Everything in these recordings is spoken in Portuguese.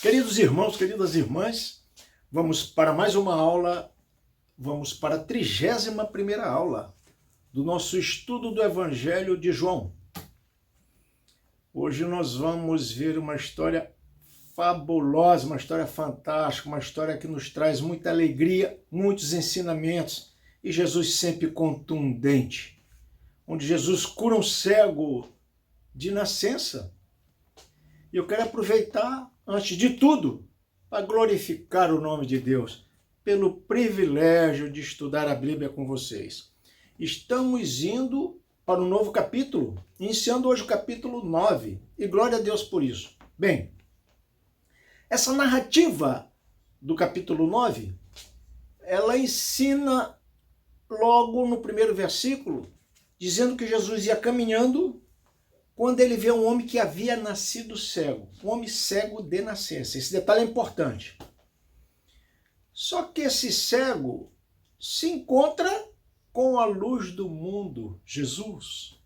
Queridos irmãos, queridas irmãs, vamos para mais uma aula, vamos para a 31ª aula do nosso estudo do Evangelho de João. Hoje nós vamos ver uma história fabulosa, uma história fantástica, uma história que nos traz muita alegria, muitos ensinamentos e Jesus sempre contundente, onde Jesus cura um cego de nascença. E eu quero aproveitar, antes de tudo, para glorificar o nome de Deus, pelo privilégio de estudar a Bíblia com vocês. Estamos indo para um novo capítulo, iniciando hoje o capítulo 9, e glória a Deus por isso. Bem, essa narrativa do capítulo 9, ela ensina logo no primeiro versículo, dizendo que Jesus ia caminhando quando ele vê um homem que havia nascido cego, um homem cego de nascença. Esse detalhe é importante. Só que esse cego se encontra com a luz do mundo, Jesus.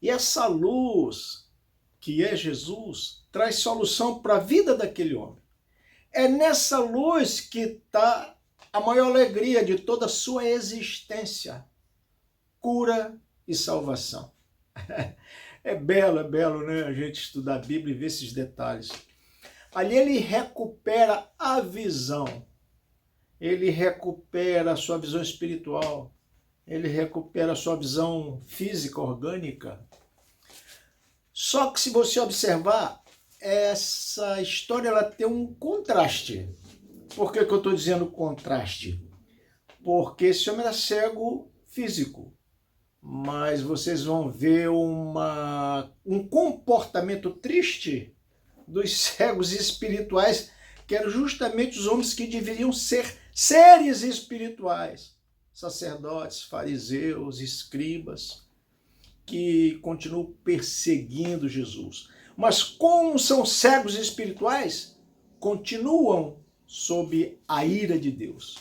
E essa luz, que é Jesus, traz solução para a vida daquele homem. É nessa luz que está a maior alegria de toda a sua existência, cura e salvação. É belo, né? A gente estudar a Bíblia e ver esses detalhes. Ali ele recupera a visão, ele recupera a sua visão espiritual, ele recupera a sua visão física, orgânica. Só que se você observar, essa história ela tem um contraste. Por que eu estou dizendo contraste? Porque esse homem era cego físico. Mas vocês vão ver um comportamento triste dos cegos espirituais, que eram justamente os homens que deveriam ser seres espirituais, sacerdotes, fariseus, escribas, que continuam perseguindo Jesus. Mas como são cegos espirituais, continuam sob a ira de Deus.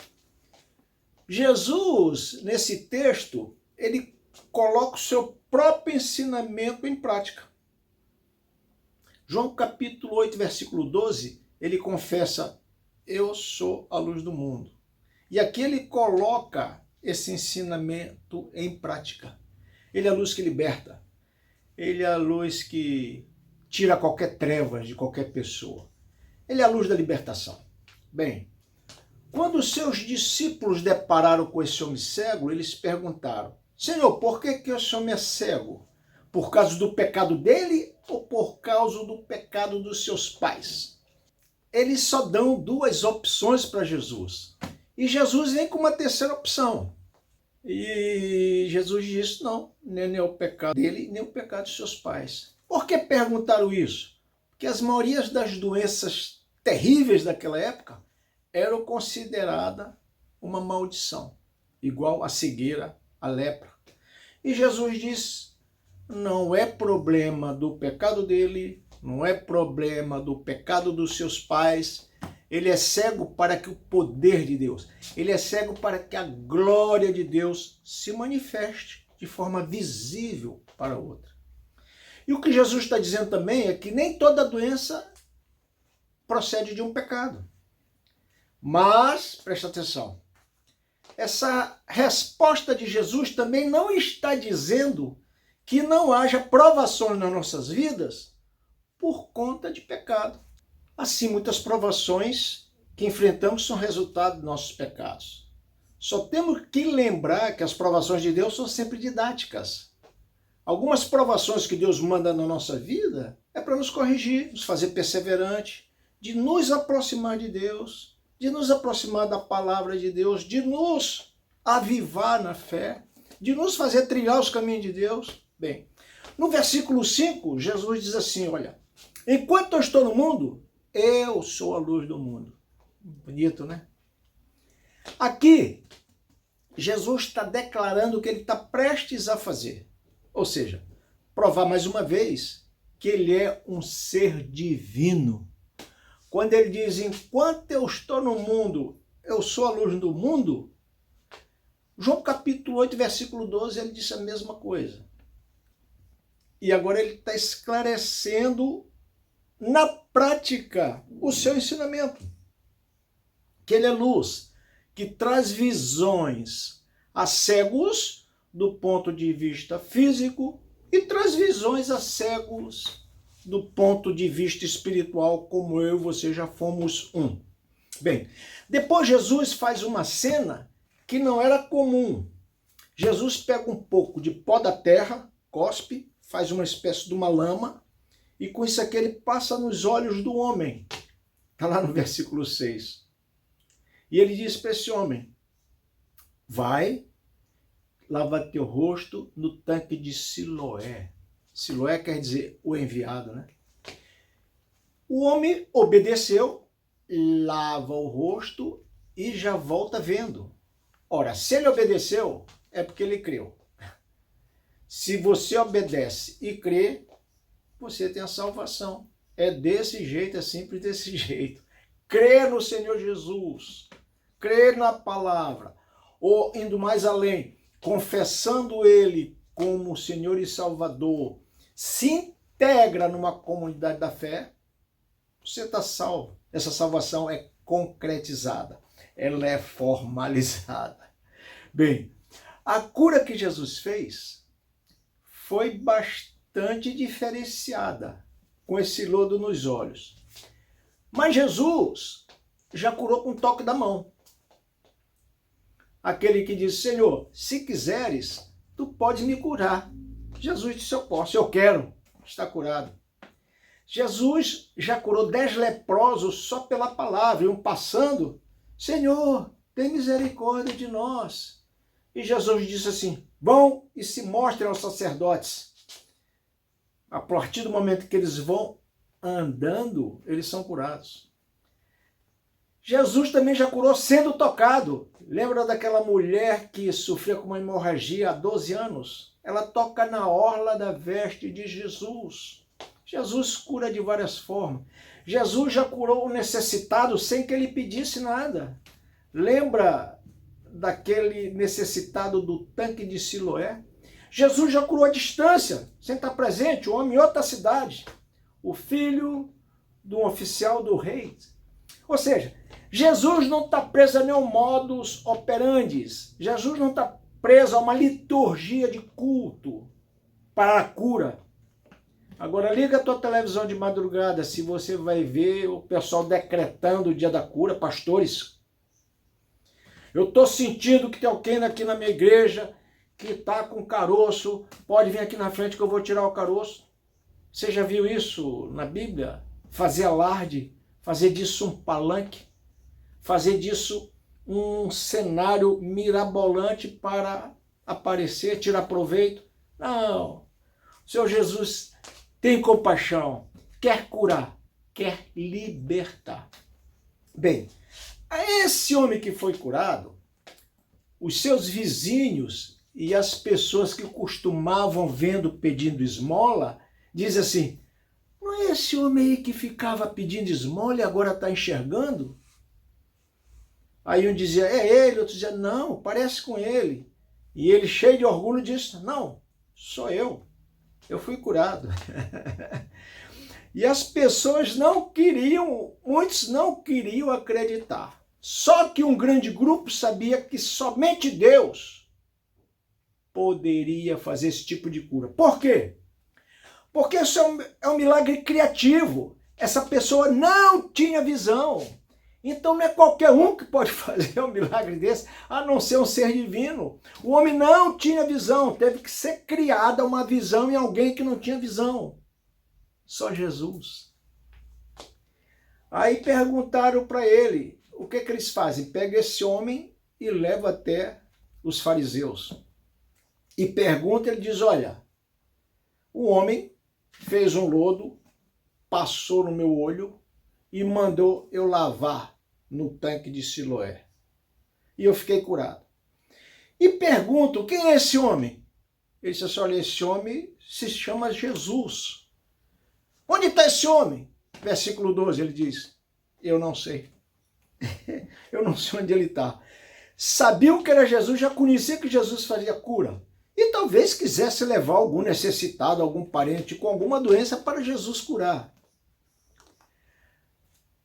Jesus, nesse texto, ele coloca o seu próprio ensinamento em prática. João capítulo 8, versículo 12, ele confessa, eu sou a luz do mundo. E aqui ele coloca esse ensinamento em prática. Ele é a luz que liberta. Ele é a luz que tira qualquer trevas de qualquer pessoa. Ele é a luz da libertação. Bem, quando os seus discípulos depararam com esse homem cego, eles perguntaram, Senhor, por que esse homem é cego? Por causa do pecado dele ou por causa do pecado dos seus pais? Eles só dão duas opções para Jesus. E Jesus vem com uma terceira opção. E Jesus diz, não, nem é o pecado dele, nem o pecado dos seus pais. Por que perguntaram isso? Porque as maiorias das doenças terríveis daquela época eram consideradas uma maldição, igual a cegueira, a lepra. E Jesus diz, não é problema do pecado dele, não é problema do pecado dos seus pais, ele é cego para que o poder de Deus, ele é cego para que a glória de Deus se manifeste de forma visível para outra. E o que Jesus está dizendo também é que nem toda doença procede de um pecado. Mas, presta atenção, essa resposta de Jesus também não está dizendo que não haja provações nas nossas vidas por conta de pecado. Assim, muitas provações que enfrentamos são resultado dos nossos pecados. Só temos que lembrar que as provações de Deus são sempre didáticas. Algumas provações que Deus manda na nossa vida é para nos corrigir, nos fazer perseverante, de nos aproximar de Deus, de nos aproximar da palavra de Deus, de nos avivar na fé, de nos fazer trilhar os caminhos de Deus. Bem, no versículo 5, Jesus diz assim, olha, enquanto eu estou no mundo, eu sou a luz do mundo. Bonito, né? Aqui, Jesus está declarando o que ele está prestes a fazer. Ou seja, provar mais uma vez que ele é um ser divino. Quando ele diz, enquanto eu estou no mundo, eu sou a luz do mundo, João capítulo 8, versículo 12, ele disse a mesma coisa. E agora ele está esclarecendo na prática o seu ensinamento. Que ele é luz, que traz visões a cegos do ponto de vista físico e traz visões a cegos do ponto de vista espiritual, como eu e você já fomos um. Bem, depois Jesus faz uma cena que não era comum. Jesus pega um pouco de pó da terra, cospe, faz uma espécie de uma lama, e com isso aqui ele passa nos olhos do homem. Está lá no versículo 6. E ele diz para esse homem, vai, lava teu rosto no tanque de Siloé. Siloé quer dizer o enviado, né? O homem obedeceu, lava o rosto e já volta vendo. Ora, se ele obedeceu, é porque ele creu. Se você obedece e crê, você tem a salvação. É desse jeito, é simples desse jeito. Crer no Senhor Jesus, crer na palavra, ou indo mais além, confessando Ele como Senhor e Salvador, se integra numa comunidade da fé, você está salvo. Essa salvação é concretizada, ela é formalizada. Bem, a cura que Jesus fez foi bastante diferenciada, com esse lodo nos olhos. Mas Jesus já curou com um toque da mão. Aquele que disse, Senhor, se quiseres, tu podes me curar. Jesus disse, eu posso, eu quero, está curado. Jesus já curou 10 leprosos só pela palavra, iam passando, Senhor, tem misericórdia de nós. E Jesus disse assim, vão e se mostrem aos sacerdotes. A partir do momento que eles vão andando, eles são curados. Jesus também já curou sendo tocado. Lembra daquela mulher que sofria com uma hemorragia há 12 anos? Ela toca na orla da veste de Jesus. Jesus cura de várias formas. Jesus já curou o necessitado sem que ele pedisse nada. Lembra daquele necessitado do tanque de Siloé? Jesus já curou a distância, sem estar presente, o homem em outra cidade. O filho de um oficial do rei. Ou seja, Jesus não está preso a nenhum modus operandi. Jesus não está preso a uma liturgia de culto para a cura. Agora liga a tua televisão de madrugada, se você vai ver o pessoal decretando o dia da cura, pastores. Eu estou sentindo que tem alguém aqui na minha igreja que está com caroço, pode vir aqui na frente que eu vou tirar o caroço. Você já viu isso na Bíblia? Fazer alarde, fazer disso um palanque, fazer disso um cenário mirabolante para aparecer, tirar proveito. Não. O Senhor Jesus tem compaixão, quer curar, quer libertar. Bem, a esse homem que foi curado, os seus vizinhos e as pessoas que costumavam vendo pedindo esmola, dizem assim, não é esse homem aí que ficava pedindo esmola e agora está enxergando? Aí um dizia, é ele, outro dizia, não, parece com ele. E ele, cheio de orgulho, disse, não, sou eu fui curado. E as pessoas não queriam, muitos não queriam acreditar. Só que um grande grupo sabia que somente Deus poderia fazer esse tipo de cura. Por quê? Porque isso é um milagre criativo. Essa pessoa não tinha visão. Então não é qualquer um que pode fazer um milagre desse, a não ser um ser divino. O homem não tinha visão, teve que ser criada uma visão em alguém que não tinha visão. Só Jesus. Aí perguntaram para ele, o que eles fazem? Pega esse homem e leva até os fariseus. E pergunta, ele diz, olha, o homem fez um lodo, passou no meu olho, e mandou eu lavar no tanque de Siloé. E eu fiquei curado. E pergunto, quem é esse homem? Ele disse assim, olha, esse homem se chama Jesus. Onde está esse homem? Versículo 12, ele diz, eu não sei. Eu não sei onde ele está. Sabiam que era Jesus, já conhecia que Jesus fazia cura. E talvez quisesse levar algum necessitado, algum parente com alguma doença para Jesus curar.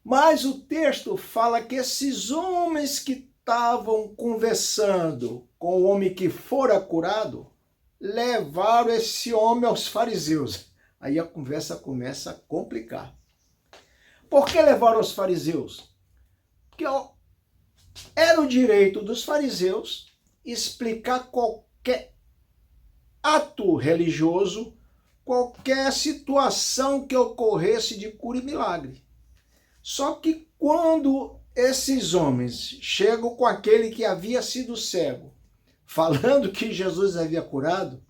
Mas o texto fala que esses homens que estavam conversando com o homem que fora curado, levaram esse homem aos fariseus. Aí a conversa começa a complicar. Por que levaram aos fariseus? Porque era o direito dos fariseus explicar qualquer ato religioso, qualquer situação que ocorresse de cura e milagre. Só que quando esses homens chegam com aquele que havia sido cego, falando que Jesus havia curado,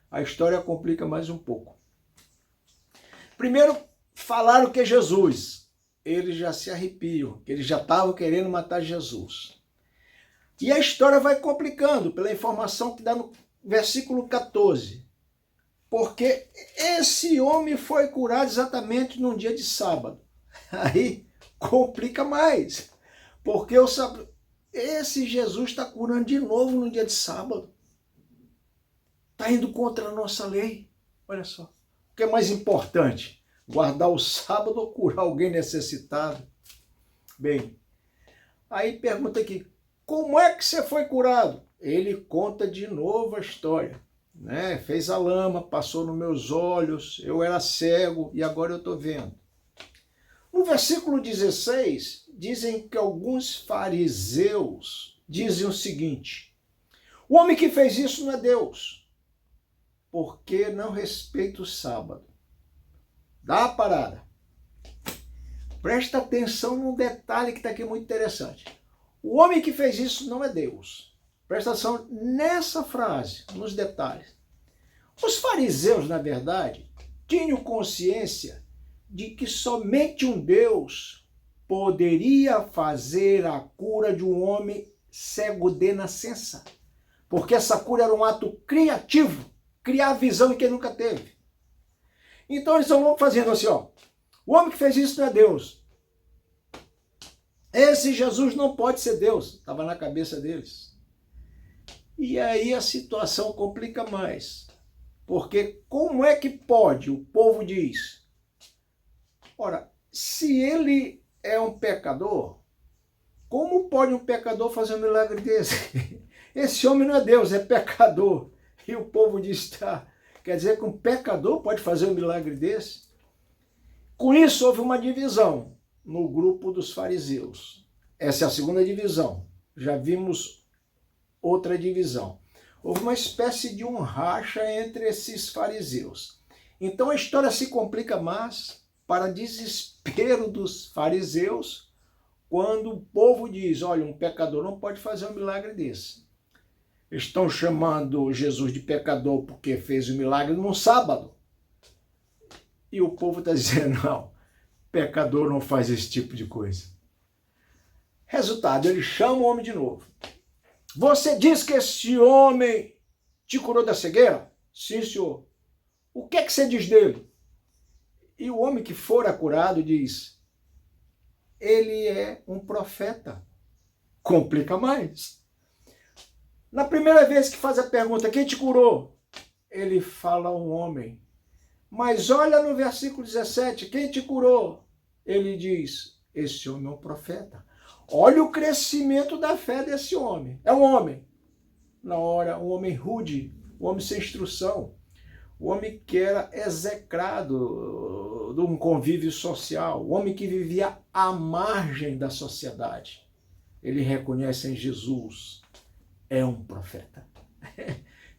a história complica mais um pouco. Primeiro, falaram que é Jesus. Eles já se arrepiam, que eles já estavam querendo matar Jesus. E a história vai complicando pela informação que dá no versículo 14. Porque esse homem foi curado exatamente num dia de sábado. Aí complica mais. Porque esse Jesus está curando de novo no dia de sábado. Está indo contra a nossa lei. Olha só. O que é mais importante? Guardar o sábado ou curar alguém necessitado? Bem, aí pergunta aqui, como é que você foi curado? Ele conta de novo a história. Né? Fez a lama, passou nos meus olhos, eu era cego e agora eu estou vendo. No versículo 16, dizem que alguns fariseus dizem o seguinte, o homem que fez isso não é Deus, porque não respeita o sábado. Dá uma parada. Presta atenção num detalhe que está aqui muito interessante. O homem que fez isso não é Deus. Presta atenção nessa frase, nos detalhes. Os fariseus, na verdade, tinham consciência de que somente um Deus poderia fazer a cura de um homem cego de nascença. Porque essa cura era um ato criativo, criar visão em quem nunca teve. Então eles estão fazendo assim, ó. O homem que fez isso não é Deus. Esse Jesus não pode ser Deus. Estava na cabeça deles. E aí a situação complica mais. Porque como é que pode, o povo diz, ora, se ele é um pecador, como pode um pecador fazer um milagre desse? Esse homem não é Deus, é pecador. E o povo diz, tá, quer dizer que um pecador pode fazer um milagre desse? Com isso houve uma divisão no grupo dos fariseus. Essa é a segunda divisão. Já vimos outra divisão. Houve uma espécie de um racha entre esses fariseus. Então a história se complica mais para desespero dos fariseus quando o povo diz, olha, um pecador não pode fazer um milagre desse. Estão chamando Jesus de pecador porque fez o milagre no sábado. E o povo está dizendo, não, pecador não faz esse tipo de coisa. Resultado, ele chama o homem de novo. Você diz que esse homem te curou da cegueira? Sim, senhor. O que é que você diz dele? E o homem que fora curado diz, ele é um profeta. Complica mais. Na primeira vez que faz a pergunta, quem te curou? Ele fala um homem. Mas olha no versículo 17, quem te curou? Ele diz, esse homem é um profeta. Olha o crescimento da fé desse homem. É um homem. Na hora, um homem rude, um homem sem instrução, um homem que era execrado de um convívio social, um homem que vivia à margem da sociedade. Ele reconhece em Jesus, é um profeta.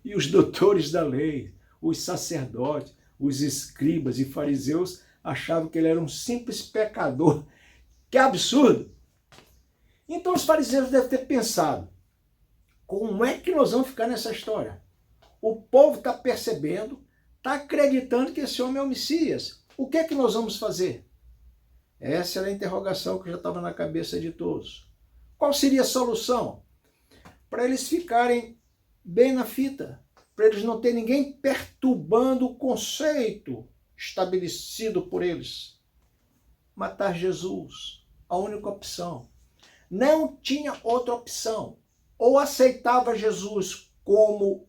E os doutores da lei, os sacerdotes, os escribas e fariseus achavam que ele era um simples pecador. Que absurdo! Então os fariseus devem ter pensado, como é que nós vamos ficar nessa história? O povo está percebendo, está acreditando que esse homem é o Messias. O que é que nós vamos fazer? Essa era a interrogação que já estava na cabeça de todos. Qual seria a solução? Para eles ficarem bem na fita, para eles não ter ninguém perturbando o conceito estabelecido por eles. Matar Jesus, a única opção. Não tinha outra opção. Ou aceitava Jesus como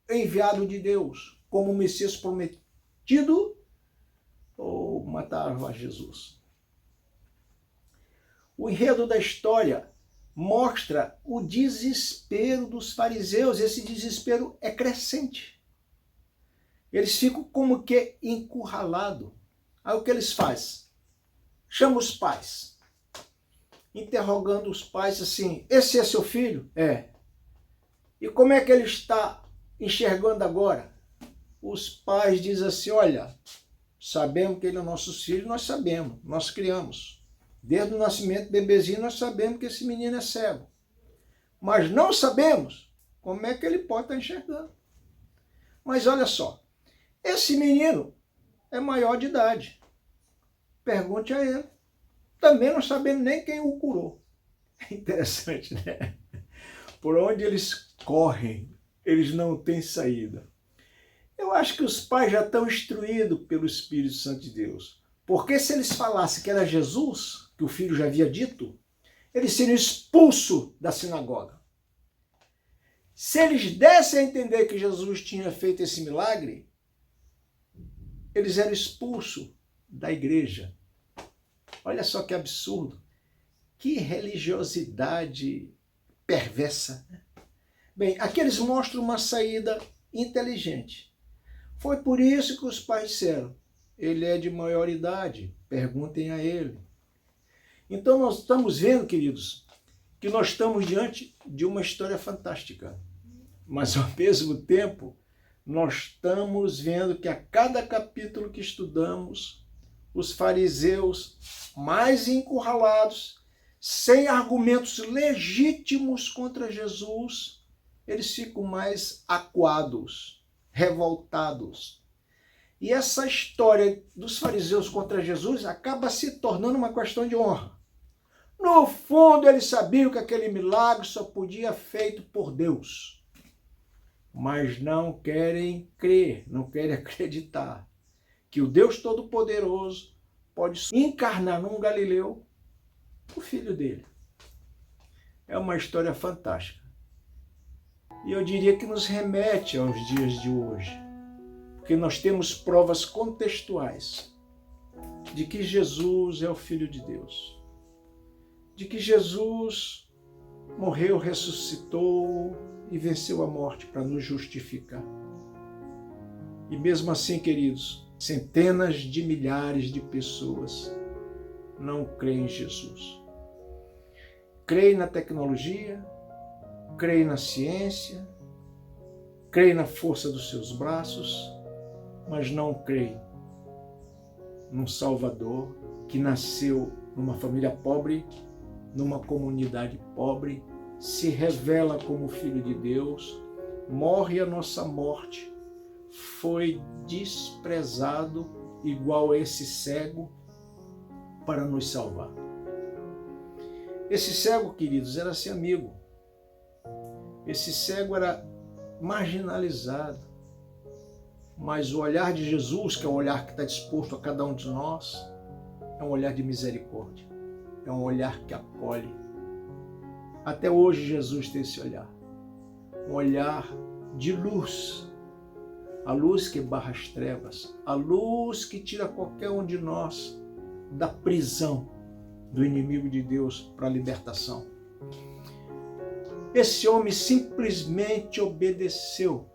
enviado de Deus, como o Messias prometido, ou matava Jesus. O enredo da história mostra o desespero dos fariseus. Esse desespero é crescente. Eles ficam como que encurralados. Aí o que eles fazem? Chama os pais, interrogando os pais assim: esse é seu filho? É. E como é que ele está enxergando agora? Os pais dizem assim: olha, sabemos que ele é nosso filho, nós sabemos, nós criamos. Desde o nascimento, bebezinho, nós sabemos que esse menino é cego. Mas não sabemos como é que ele pode estar enxergando. Mas olha só, esse menino é maior de idade. Pergunte a ele. Também não sabemos nem quem o curou. É interessante, né? Por onde eles correm, eles não têm saída. Eu acho que os pais já estão instruídos pelo Espírito Santo de Deus. Porque se eles falassem que era Jesus, que o filho já havia dito, eles seriam expulsos da sinagoga. Se eles dessem a entender que Jesus tinha feito esse milagre, eles eram expulsos da igreja. Olha só que absurdo. Que religiosidade perversa. Bem, aqui eles mostram uma saída inteligente. Foi por isso que os pais disseram: ele é de maior idade, perguntem a ele. Então nós estamos vendo, queridos, que nós estamos diante de uma história fantástica. Mas ao mesmo tempo, nós estamos vendo que a cada capítulo que estudamos, os fariseus mais encurralados, sem argumentos legítimos contra Jesus, eles ficam mais acuados, revoltados. E essa história dos fariseus contra Jesus acaba se tornando uma questão de honra. No fundo, eles sabiam que aquele milagre só podia ser feito por Deus. Mas não querem crer, não querem acreditar que o Deus Todo-Poderoso pode encarnar num galileu o filho dele. É uma história fantástica. E eu diria que nos remete aos dias de hoje, porque nós temos provas contextuais de que Jesus é o Filho de Deus, de que Jesus morreu, ressuscitou e venceu a morte para nos justificar. E mesmo assim, queridos, centenas de milhares de pessoas não creem em Jesus. Creem na tecnologia, creem na ciência, creem na força dos seus braços, mas não creem num Salvador que nasceu numa família pobre, numa comunidade pobre, se revela como Filho de Deus, morre a nossa morte, foi desprezado igual a esse cego para nos salvar. Esse cego, queridos, era seu amigo. Esse cego era marginalizado. Mas o olhar de Jesus, que é o olhar que está disposto a cada um de nós, é um olhar de misericórdia. É um olhar que acolhe. Até hoje Jesus tem esse olhar. Um olhar de luz. A luz que barra as trevas. A luz que tira qualquer um de nós da prisão do inimigo de Deus para a libertação. Esse homem simplesmente obedeceu,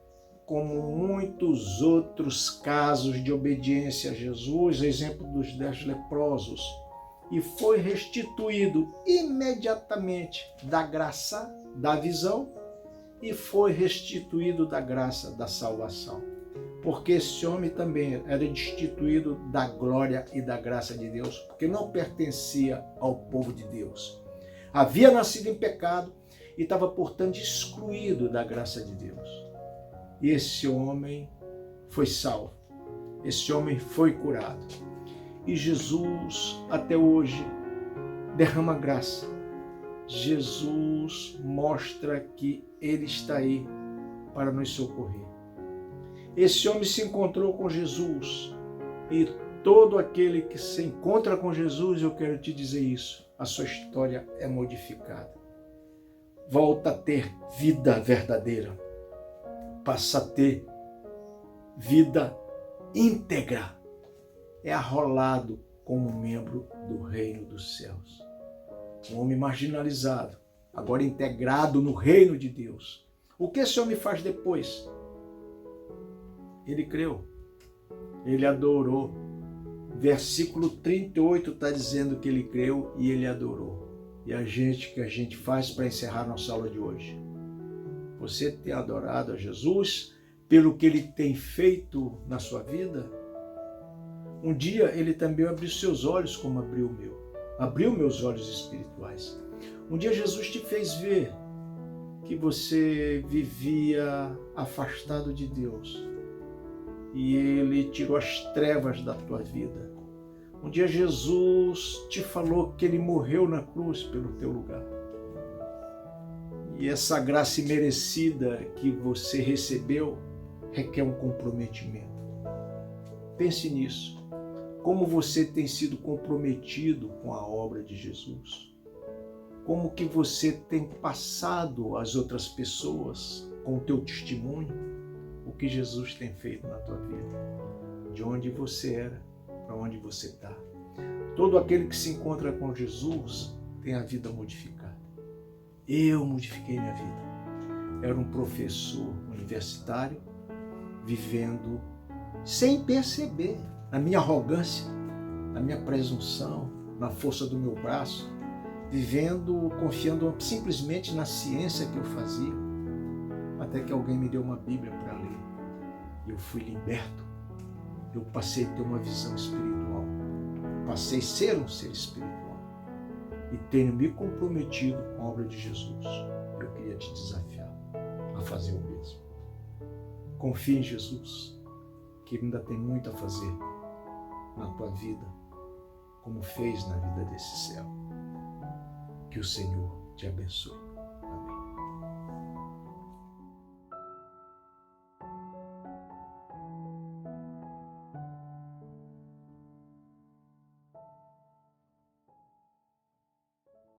como muitos outros casos de obediência a Jesus, exemplo dos 10 leprosos, e foi restituído imediatamente da graça da visão e foi restituído da graça da salvação. Porque esse homem também era destituído da glória e da graça de Deus, porque não pertencia ao povo de Deus. Havia nascido em pecado e estava, portanto, excluído da graça de Deus. E esse homem foi salvo, esse homem foi curado. E Jesus, até hoje, derrama graça. Jesus mostra que Ele está aí para nos socorrer. Esse homem se encontrou com Jesus e todo aquele que se encontra com Jesus, eu quero te dizer isso, a sua história é modificada. Volta a ter vida verdadeira, passa a ter vida íntegra, é arrolado como membro do reino dos céus. um homem marginalizado, agora integrado no reino de Deus. O que esse homem faz depois? Ele creu, ele adorou. Versículo 38 está dizendo que ele creu e ele adorou. E o que a gente faz para encerrar nossa aula de hoje? Você tem adorado a Jesus pelo que ele tem feito na sua vida? Um dia ele também abriu seus olhos como abriu o meu. Abriu meus olhos espirituais. Um dia Jesus te fez ver que você vivia afastado de Deus e ele tirou as trevas da tua vida. Um dia Jesus te falou que ele morreu na cruz pelo teu lugar. E essa graça imerecida que você recebeu requer um comprometimento. Pense nisso. Como você tem sido comprometido com a obra de Jesus? Como que você tem passado às outras pessoas com o teu testemunho o que Jesus tem feito na tua vida? De onde você era, para onde você está. Todo aquele que se encontra com Jesus tem a vida modificada. Eu modifiquei minha vida. Era um professor universitário vivendo sem perceber, na minha arrogância, na minha presunção, na força do meu braço, vivendo, confiando simplesmente na ciência que eu fazia, até que alguém me deu uma Bíblia para ler. E eu fui liberto. Eu passei a ter uma visão espiritual. Passei a ser um ser espiritual. E tenho me comprometido com a obra de Jesus. Eu queria te desafiar a fazer o mesmo. Confie em Jesus, que Ele ainda tem muito a fazer na tua vida, como fez na vida desse céu. Que o Senhor te abençoe.